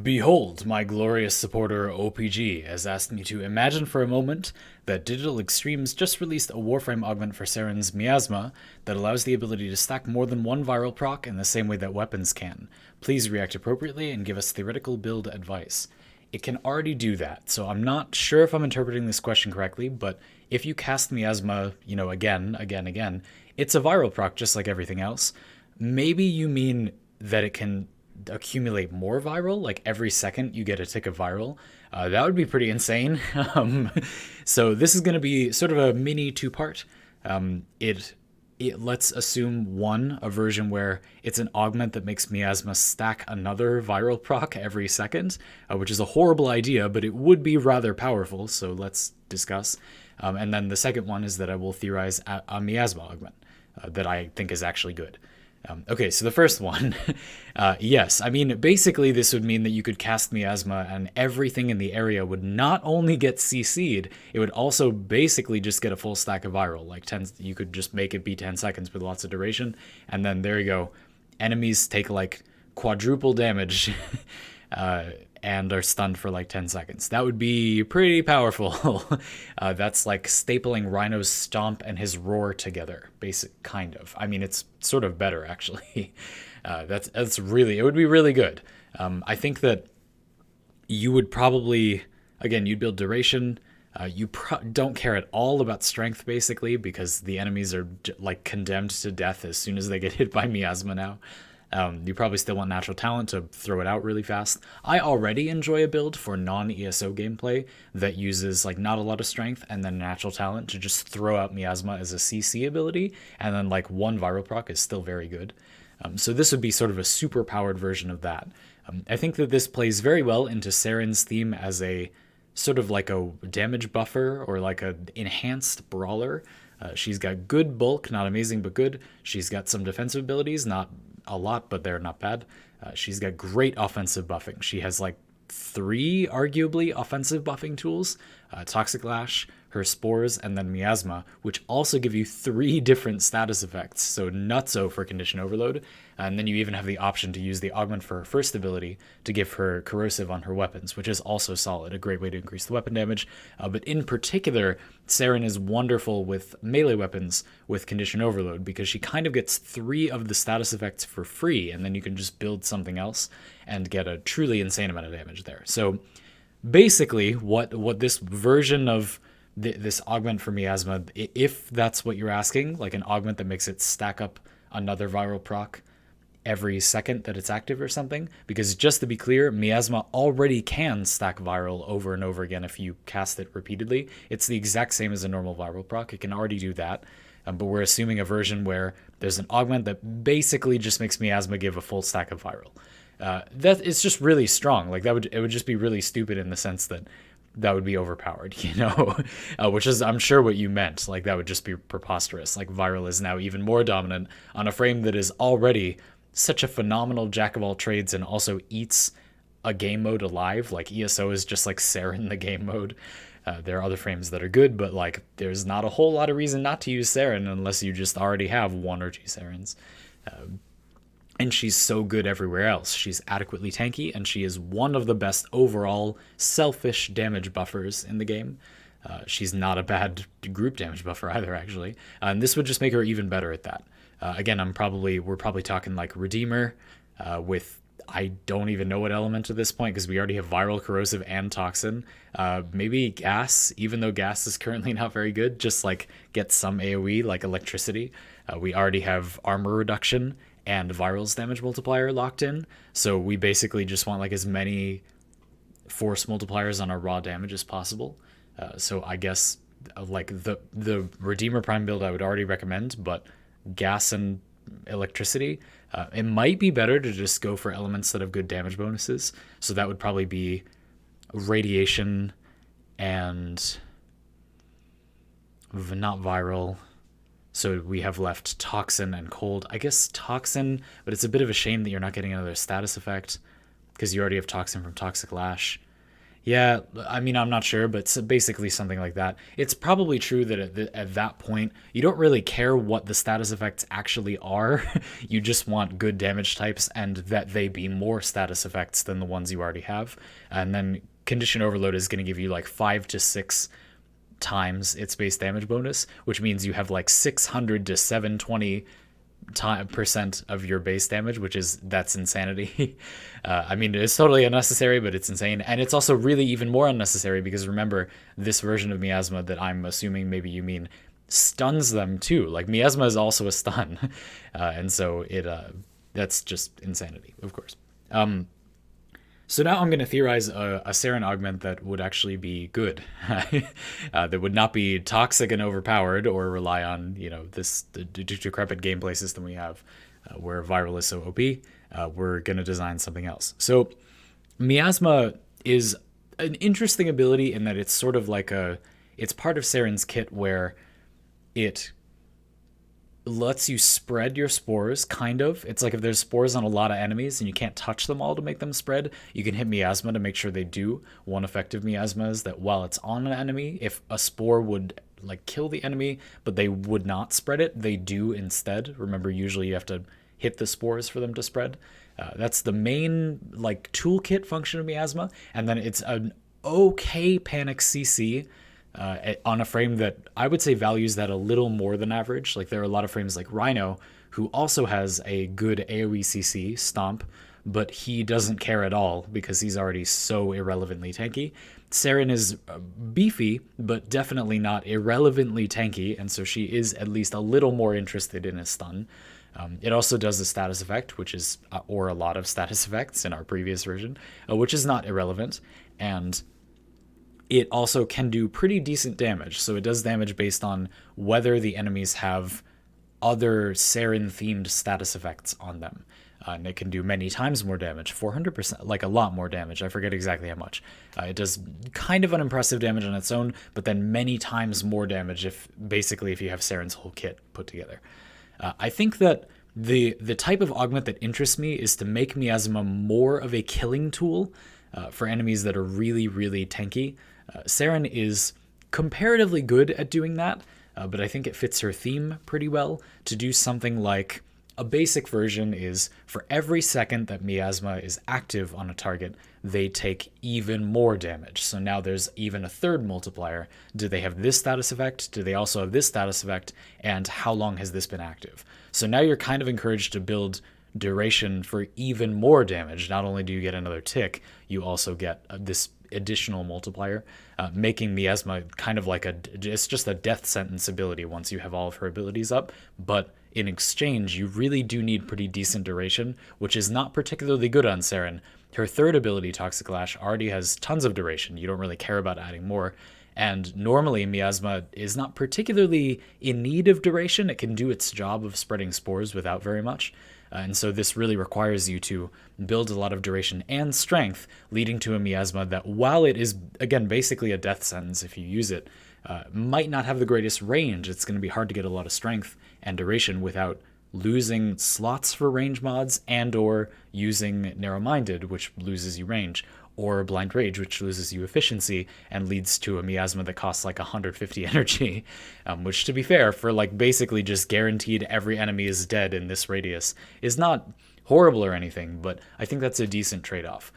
Behold, my glorious supporter OPG has asked me to imagine for a moment that Digital Extremes just released a Warframe augment for Saryn's Miasma that allows the ability to stack more than one viral proc in the same way that weapons can. Please react appropriately and give us theoretical build advice. It can already do that, so I'm not sure if I'm interpreting this question correctly, but if you cast Miasma, again, it's a viral proc just like everything else. Maybe you mean that it can accumulate more viral, like every second you get a tick of viral. That would be pretty insane. So this is going to be sort of a mini two-part. It let's assume a version where it's an augment that makes Miasma stack another viral proc every second, which is a horrible idea, but it would be rather powerful. So let's discuss. And then the second one is that I will theorize a Miasma augment that I think is actually good. Okay, so the first one, yes, I mean, basically this would mean that you could cast Miasma and everything in the area would not only get CC'd, it would also basically just get a full stack of viral, like 10, you could just make it be 10 seconds with lots of duration, and then there you go. Enemies take like quadruple damage and are stunned for like 10 seconds. That would be pretty powerful. That's like stapling Rhino's stomp and his roar together, kind of. I mean, it's sort of better, actually. That's really, it would be really good. I think that you would probably, again, you'd build duration. You don't care at all about strength, basically, because the enemies are like condemned to death as soon as they get hit by Miasma now. You probably still want natural talent to throw it out really fast. I already enjoy a build for non-ESO gameplay that uses like not a lot of strength and then natural talent to just throw out Miasma as a CC ability, and then like one viral proc is still very good. So this would be sort of a super powered version of that. I think that this plays very well into Saryn's theme as a sort of like a damage buffer or like a enhanced brawler. She's got good bulk, not amazing, but good. She's got some defensive abilities, not a lot, but they're not bad. She's got great offensive buffing. She has like 3 arguably offensive buffing tools, Toxic Lash, her Spores, and then Miasma, which also give you 3 different status effects, so nutso for Condition Overload. And then you even have the option to use the augment for her first ability to give her Corrosive on her weapons, which is also solid, a great way to increase the weapon damage. But in particular, Saryn is wonderful with melee weapons with Condition Overload because she kind of gets 3 of the status effects for free, and then you can just build something else and get a truly insane amount of damage there. So basically, what this version of this augment for Miasma, if that's what you're asking, like an augment that makes it stack up another viral proc every second that it's active or something, because just to be clear, Miasma already can stack viral over and over again if you cast it repeatedly. It's the exact same as a normal viral proc. It can already do that, but we're assuming a version where there's an augment that basically just makes Miasma give a full stack of viral. That is just really strong. Like it would just be really stupid in the sense that would be overpowered, which is, I'm sure, what you meant. Like, that would just be preposterous. Like, viral is now even more dominant on a frame that is already such a phenomenal jack of all trades and also eats a game mode alive. Like, ESO is just like Saryn the game mode. There are other frames that are good, but like, there's not a whole lot of reason not to use Saryn unless you just already have 1 or 2 Saryns. And she's so good everywhere else. She's adequately tanky, and she is one of the best overall selfish damage buffers in the game. She's not a bad group damage buffer either, actually. And this would just make her even better at that. Again, we're probably talking like Redeemer with, I don't even know what element at this point because we already have Viral, Corrosive, and Toxin. Maybe Gas, even though Gas is currently not very good, just like get some AoE like Electricity. We already have Armor Reduction and Viral's damage multiplier locked in, so we basically just want like as many force multipliers on our raw damage as possible. So I guess like the Redeemer Prime build I would already recommend, but Gas and Electricity, it might be better to just go for elements that have good damage bonuses. So that would probably be Radiation and not Viral. So we have left Toxin and Cold. I guess Toxin, but it's a bit of a shame that you're not getting another status effect because you already have Toxin from Toxic Lash. Yeah, I mean, I'm not sure, but it's basically something like that. It's probably true that at that point, you don't really care what the status effects actually are. You just want good damage types and that they be more status effects than the ones you already have. And then Condition Overload is going to give you like 5 to 6 times its base damage bonus, which means you have like 600 to 720 percent of your base damage, which is that's insanity. I mean, it's totally unnecessary, but it's insane, and it's also really even more unnecessary because remember, this version of Miasma that I'm assuming maybe you mean stuns them too. Like Miasma is also a stun, and so it that's just insanity, of course. So now I'm going to theorize a Saryn augment that would actually be good, that would not be toxic and overpowered or rely on this the decrepit gameplay system we have, where viral is so OP. We're going to design something else. So Miasma is an interesting ability in that it's sort of like it's part of Saryn's kit where it lets you spread your spores, kind of. It's like if there's spores on a lot of enemies and you can't touch them all to make them spread, you can hit Miasma to make sure they do. One effective Miasma is that while it's on an enemy, if a spore would like kill the enemy, but they would not spread it, they do instead. Remember, usually you have to hit the spores for them to spread. That's the main like toolkit function of Miasma, and then it's an okay Panic CC on a frame that I would say values that a little more than average. Like there are a lot of frames like Rhino, who also has a good AoE CC, Stomp, but he doesn't care at all because he's already so irrelevantly tanky. Saryn is beefy, but definitely not irrelevantly tanky, and so she is at least a little more interested in a stun. It also does a status effect, which is, or a lot of status effects in our previous version, which is not irrelevant, and it also can do pretty decent damage. So it does damage based on whether the enemies have other Saryn-themed status effects on them. And it can do many times more damage, 400%, like a lot more damage. I forget exactly how much. It does kind of unimpressive damage on its own, but then many times more damage if you have Saryn's whole kit put together. I think that the type of augment that interests me is to make Miasma more of a killing tool for enemies that are really, really tanky. Saryn is comparatively good at doing that, but I think it fits her theme pretty well to do something like a basic version is for every second that Miasma is active on a target, they take even more damage. So now there's even a third multiplier. Do they have this status effect? Do they also have this status effect? And how long has this been active? So now you're kind of encouraged to build duration for even more damage. Not only do you get another tick, you also get this additional multiplier, making Miasma kind of like it's just a death sentence ability once you have all of her abilities up, but in exchange, you really do need pretty decent duration, which is not particularly good on Saryn. Her third ability, Toxic Lash, already has tons of duration. You don't really care about adding more. And normally, Miasma is not particularly in need of duration. It can do its job of spreading spores without very much. And so this really requires you to build a lot of duration and strength, leading to a Miasma that, while it is, again, basically a death sentence if you use it, might not have the greatest range. It's going to be hard to get a lot of strength and duration without losing slots for range mods and or using Narrow-Minded, which loses you range, or Blind Rage, which loses you efficiency and leads to a Miasma that costs like 150 energy, which, to be fair, for like basically just guaranteed every enemy is dead in this radius, is not horrible or anything, but I think that's a decent trade-off.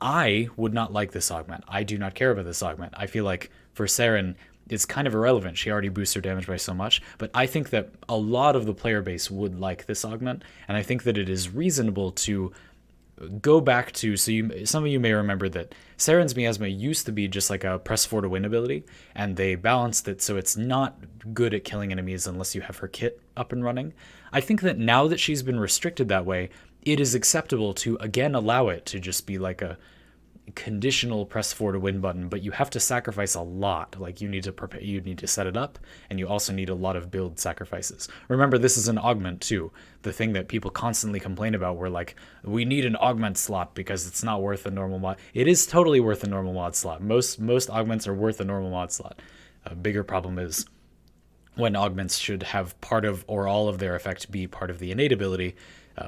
I would not like this augment. I do not care about this augment. I feel like for Saryn, it's kind of irrelevant. She already boosts her damage by so much, but I think that a lot of the player base would like this augment, and I think that it is reasonable to go back to, some of you may remember that Saryn's Miasma used to be just like a press 4 to win ability, and they balanced it so it's not good at killing enemies unless you have her kit up and running. I think that now that she's been restricted that way, it is acceptable to again allow it to just be like a conditional press 4 to win button, but you have to sacrifice a lot. Like you need to prepare, you need to set it up, and you also need a lot of build sacrifices. Remember, this is an augment too. The thing that people constantly complain about, where like, we need an augment slot because it's not worth a normal mod. It is totally worth a normal mod slot. Most augments are worth a normal mod slot. A bigger problem is when augments should have part of or all of their effect be part of the innate ability.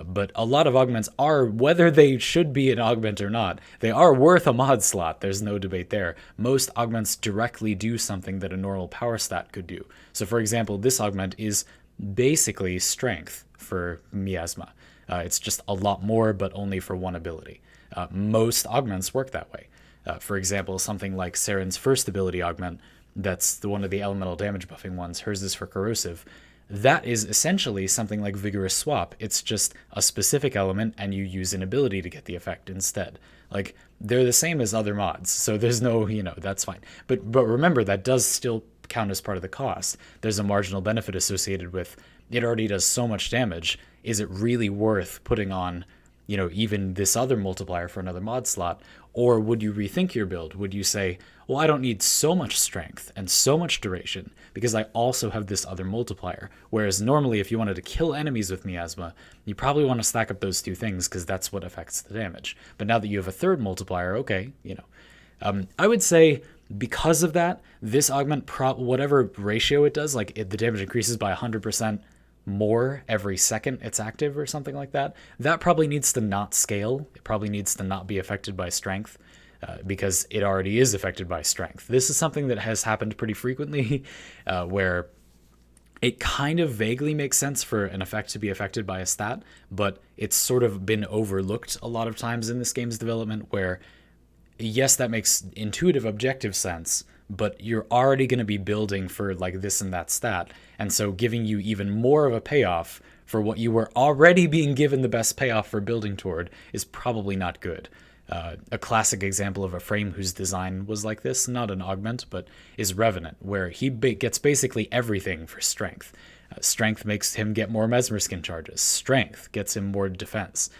But a lot of augments are, whether they should be an augment or not, they are worth a mod slot. There's no debate there. Most augments directly do something that a normal power stat could do. So for example, this augment is basically strength for Miasma. It's just a lot more, but only for one ability. Most augments work that way. For example, something like Saryn's first ability augment, that's one of the elemental damage buffing ones, hers is for corrosive. That is essentially something like Vigorous Swap. It's just a specific element and you use an ability to get the effect instead. Like, they're the same as other mods, so there's no, that's fine. But remember, that does still count as part of the cost. There's a marginal benefit associated with it already does so much damage. Is it really worth putting on, even this other multiplier for another mod slot? Or would you rethink your build? Would you say, well, I don't need so much strength and so much duration because I also have this other multiplier. Whereas normally if you wanted to kill enemies with Miasma, you probably want to stack up those two things because that's what affects the damage. But now that you have a third multiplier, okay, I would say because of that, this augment, whatever ratio it does, like the damage increases by 100% more every second it's active or something like that, that probably needs to not scale. It probably needs to not be affected by strength because it already is affected by strength. This is something that has happened pretty frequently where it kind of vaguely makes sense for an effect to be affected by a stat, but it's sort of been overlooked a lot of times in this game's development where, yes, that makes intuitive, objective sense, but you're already going to be building for like this and that stat. And so giving you even more of a payoff for what you were already being given the best payoff for building toward is probably not good. A classic example of a frame whose design was like this, not an augment, but is Revenant, where he gets basically everything for strength. Strength makes him get more Mesmer Skin charges. Strength gets him more defense.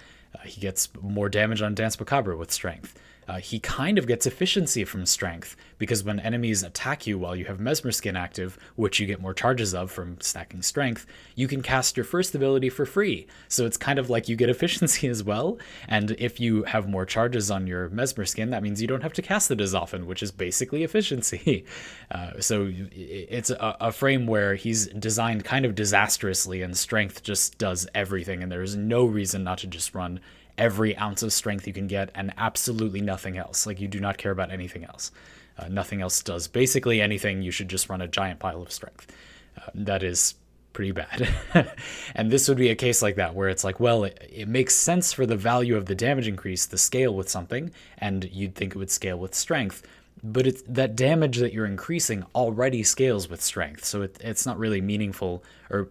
He gets more damage on Dance Macabre with strength. He kind of gets efficiency from strength, because when enemies attack you while you have Mesmer Skin active, which you get more charges of from stacking strength, you can cast your first ability for free. So it's kind of like you get efficiency as well, and if you have more charges on your Mesmer Skin, that means you don't have to cast it as often, which is basically efficiency. So it's a frame where he's designed kind of disastrously, and strength just does everything, and there's no reason not to just run every ounce of strength you can get and absolutely nothing else. Like, you do not care about anything else. Nothing else does basically anything. You should just run a giant pile of strength. That is pretty bad. And this would be a case like that, where it's like, well, it makes sense for the value of the damage increase to scale with something, and you'd think it would scale with strength, but it's that damage that you're increasing already scales with strength, so it's not really meaningful, or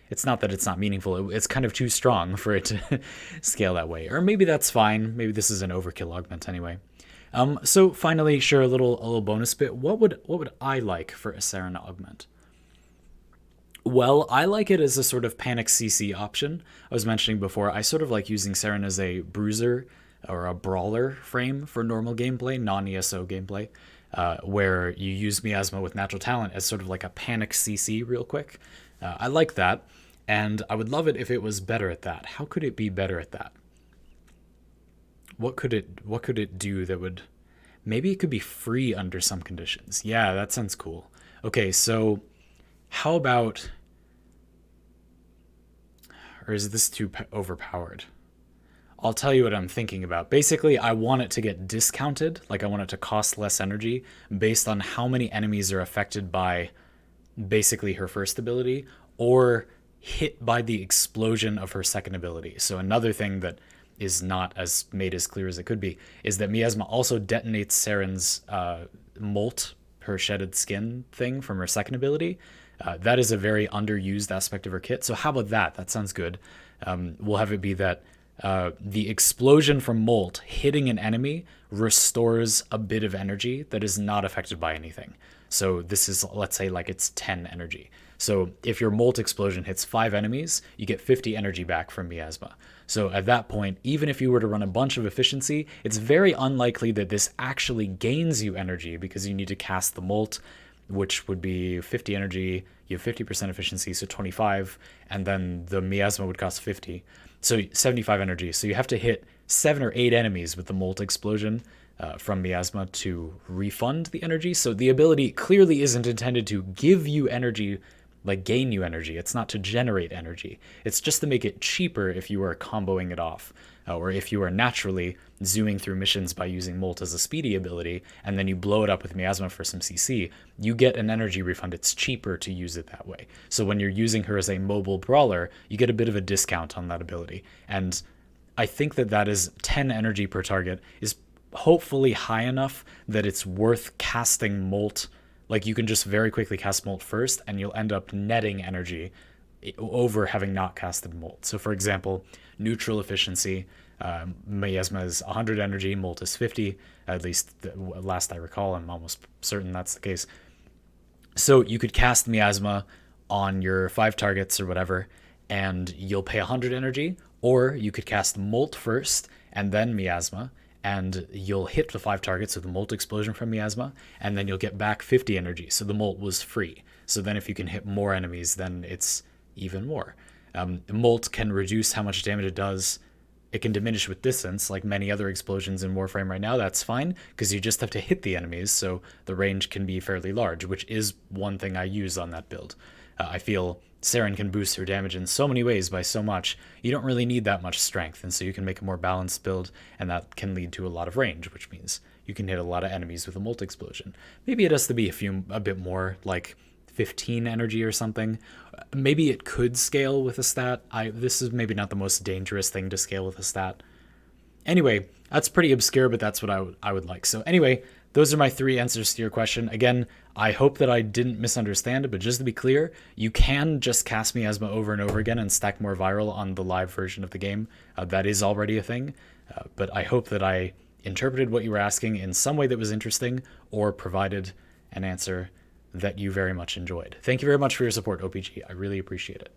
it's not that it's not meaningful, it's kind of too strong for it to scale that way. Or maybe that's fine. Maybe this is an overkill augment anyway. So finally, sure, a little bonus bit. What would I like for a Saryn augment? Well, I like it as a sort of panic CC option. I was mentioning before, I sort of like using Saryn as a bruiser or a brawler frame for normal gameplay, non-ESO gameplay, where you use Miasma with natural talent as sort of like a panic CC real quick. I like that, and I would love it if it was better at that. How could it be better at that? What could it do that would... Maybe it could be free under some conditions. Yeah, that sounds cool. Okay, so how about... Or is this too overpowered? I'll tell you what I'm thinking about. Basically, I want it to get discounted, like I want it to cost less energy based on how many enemies are affected by basically her first ability or hit by the explosion of her second ability. So another thing that is not as made as clear as it could be is that Miasma also detonates Saryn's molt, her shedded skin thing from her second ability. That is a very underused aspect of her kit. So how about that? That sounds good. We'll have it be that the explosion from molt hitting an enemy restores a bit of energy that is not affected by anything. So this is, let's say, like it's 10 energy. So if your molt explosion hits 5 enemies, you get 50 energy back from Miasma. So at that point, even if you were to run a bunch of efficiency, it's very unlikely that this actually gains you energy, because you need to cast the molt, which would be 50 energy, you have 50% efficiency, so 25, and then the Miasma would cost 50. So 75 energy. So you have to hit 7 or 8 enemies with the molt explosion from Miasma to refund the energy. So the ability clearly isn't intended to give you energy like gain you energy. It's not to generate energy. It's just to make it cheaper if you are comboing it off, or if you are naturally zooming through missions by using Molt as a speedy ability, and then you blow it up with Miasma for some CC, you get an energy refund. It's cheaper to use it that way. So when you're using her as a mobile brawler, you get a bit of a discount on that ability. And I think that is 10 energy per target is hopefully high enough that it's worth casting Molt. Like, you can just very quickly cast Molt first, and you'll end up netting energy over having not casted Molt. So, for example, neutral efficiency, Miasma is 100 energy, Molt is 50, at least last I recall. I'm almost certain that's the case. So you could cast Miasma on your 5 targets or whatever, and you'll pay 100 energy, or you could cast Molt first and then Miasma, and you'll hit the 5 targets with a Molt explosion from Miasma, and then you'll get back 50 energy. So the Molt was free. So then if you can hit more enemies, then it's even more. Molt can reduce how much damage it does. It can diminish with distance, like many other explosions in Warframe right now. That's fine, because you just have to hit the enemies, so the range can be fairly large, which is one thing I use on that build. I feel Saryn can boost her damage in so many ways by so much, you don't really need that much strength, and so you can make a more balanced build, and that can lead to a lot of range, which means you can hit a lot of enemies with a Molt explosion. Maybe it has to be a bit more, like 15 energy or something. Maybe it could scale with a stat. This is maybe not the most dangerous thing to scale with a stat. Anyway, that's pretty obscure, but that's what I would like. So anyway, those are my 3 answers to your question. Again, I hope that I didn't misunderstand it, but just to be clear, you can just cast Miasma over and over again and stack more viral on the live version of the game. That is already a thing, but I hope that I interpreted what you were asking in some way that was interesting, or provided an answer that you very much enjoyed. Thank you very much for your support, OPG. I really appreciate it.